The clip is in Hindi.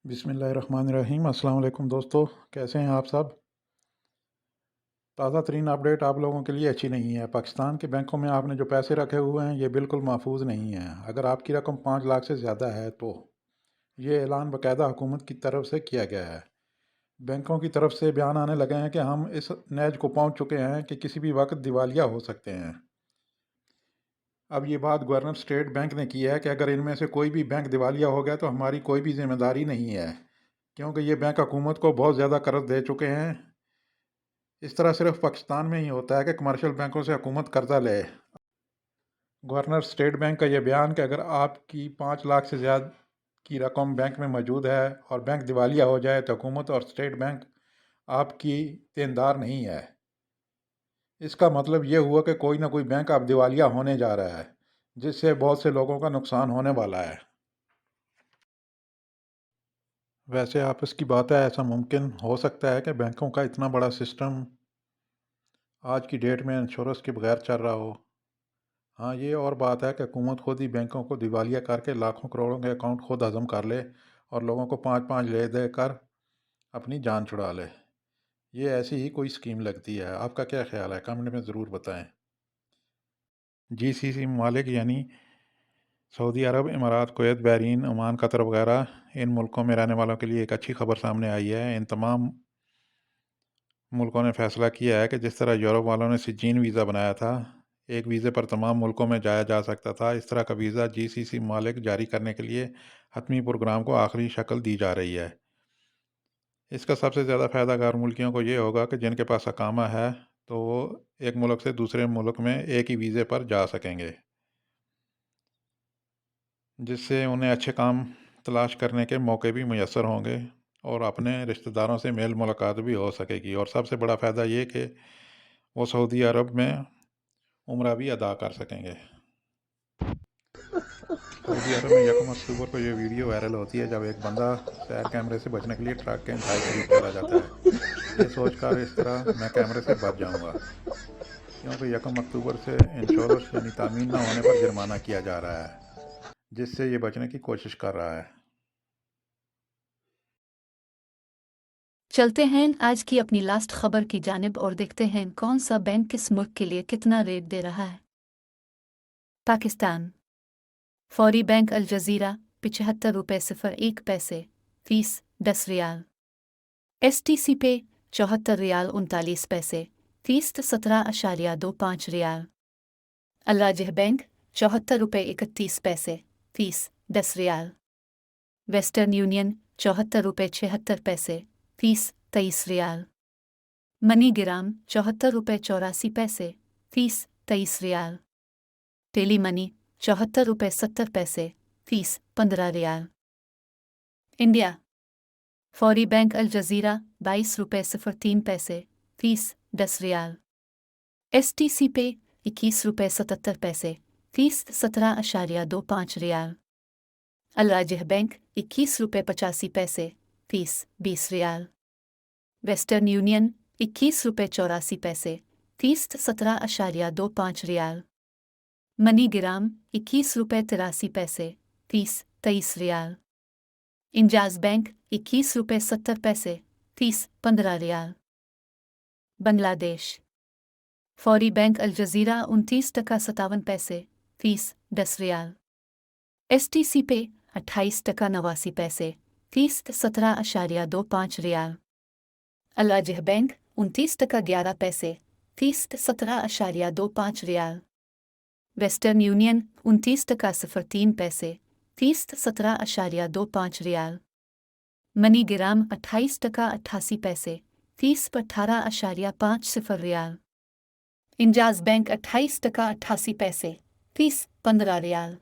बिस्मिल्लाहिर्रहमानिर्रहीम। अस्सलाम वालेकुम दोस्तों, कैसे हैं आप सब? ताज़ा तरीन अपडेट आप लोगों के लिए अच्छी नहीं है। पाकिस्तान के बैंकों में आपने जो पैसे रखे हुए हैं ये बिल्कुल महफूज नहीं है। अगर आपकी रकम 5 लाख से ज़्यादा है तो ये ऐलान बाकायदा हुकूमत की तरफ से किया गया है। बैंकों की तरफ से बयान आने लगे हैं कि हम इस नैज को पहुंच चुके हैं कि किसी भी वक्त दिवालिया हो सकते हैं। अब ये बात गवर्नर स्टेट बैंक ने की है कि अगर इनमें से कोई भी बैंक दिवालिया हो गया तो हमारी कोई भी जिम्मेदारी नहीं है, क्योंकि ये बैंक हुकूमत को बहुत ज़्यादा कर्ज दे चुके हैं। इस तरह सिर्फ पाकिस्तान में ही होता है कि कमर्शियल बैंकों से हुकूमत कर्जा ले। गवर्नर स्टेट बैंक का यह बयान कि अगर आपकी 5 लाख से ज़्यादा की रकम बैंक में मौजूद है और बैंक दिवालिया हो जाए तो हुकूमत और स्टेट बैंक आपकी देनदार नहीं है। इसका मतलब ये हुआ कि कोई ना कोई बैंक अब दिवालिया होने जा रहा है, जिससे बहुत से लोगों का नुकसान होने वाला है। वैसे आपस की बात है, ऐसा मुमकिन हो सकता है कि बैंकों का इतना बड़ा सिस्टम आज की डेट में इंश्योरेंस के बगैर चल रहा हो। हाँ, ये और बात है कि हुकूमत खुद ही बैंकों को दिवालिया करके लाखों करोड़ों के अकाउंट खुद हजम कर ले और लोगों को 5-5 ले दे कर अपनी जान छुड़ा ले। ये ऐसी ही कोई स्कीम लगती है। आपका क्या ख्याल है? कमेंट में ज़रूर बताएं। जीसीसी ममालिक यानी सऊदी अरब, इमारात, कुवैत, बहरीन, ओमान, कतर वगैरह इन मुल्कों में रहने वालों के लिए एक अच्छी खबर सामने आई है। इन तमाम मुल्कों ने फ़ैसला किया है कि जिस तरह यूरोप वालों ने सिजीन वीज़ा बनाया था, एक वीज़े पर तमाम मुल्कों में जाया जा सकता था, इस तरह का वीज़ा जीसीसी ममालिक जारी करने के लिए हतमी प्रोग्राम को आखिरी शक्ल दी जा रही है। इसका सबसे ज़्यादा फ़ायदा गैर मुल्कियों को ये होगा कि जिनके पास अकामा है तो वो एक मुल्क से दूसरे मुल्क में एक ही वीज़े पर जा सकेंगे, जिससे उन्हें अच्छे काम तलाश करने के मौके भी मुयस्सर होंगे और अपने रिश्तेदारों से मेल मुलाकात भी हो सकेगी। और सबसे बड़ा फ़ायदा ये कि वो सऊदी अरब में उम्रा भी अदा कर सकेंगे। सऊदी अरब में 1 अक्टूबर को ये वीडियो वायरल होती है जब एक बंदा सैर कैमरे से बचने के लिए ट्रक के इंतहाई करीब चला जाता है। ये सोचकर इस तरह मैं कैमरे से बच जाऊंगा, क्योंकि 1 अक्टूबर से इंश्योरेंस यानी तामीन न होने पर जुर्माना किया जा रहा है, जिससे ये बचने की कोशिश कर रहा है। चलते हैं आज की अपनी लास्ट खबर की जानिब और देखते हैं कौन सा बैंक किस मुल्क के लिए कितना रेट दे रहा है। Pakistan Fawri Bank Al Jazira ₹75.01 fees 10 riyal. STC pay ₹74.39 fees 17.25 riyal. Al Rajhi Bank ₹74.31 fees 10 riyal. Western Union ₹74.76 fees 23 riyal. MoneyGram ₹74.84 fees 23 riyal. Tele Money ₹74.70 fees 15 riyal. India Fawri Bank Al Jazira ₹22.03 fees 10 riyal. STC pay ₹21.77 fees 17.25 riyal. Al Rajhi Bank ₹21.85 fees 20 riyal. Western Union ₹21.84 fees 17.25 riyal. MoneyGram ₹21.83 fees 23 riyal. Enjaz Bank ₹21.70 fees 15 riyal. Bangladesh Fawri Bank Al Jazira $29.57 fees 10 riyal. STC pay $28.89 fees 17.25 riyal. Al Rajhi Bank $29.11 fees 17.25 riyal. Western Union $29.03 fees 17.25 riyal. MoneyGram $28.88 fees 18.50 riyal. Enjaz Bank $28.88 fees 15 riyal.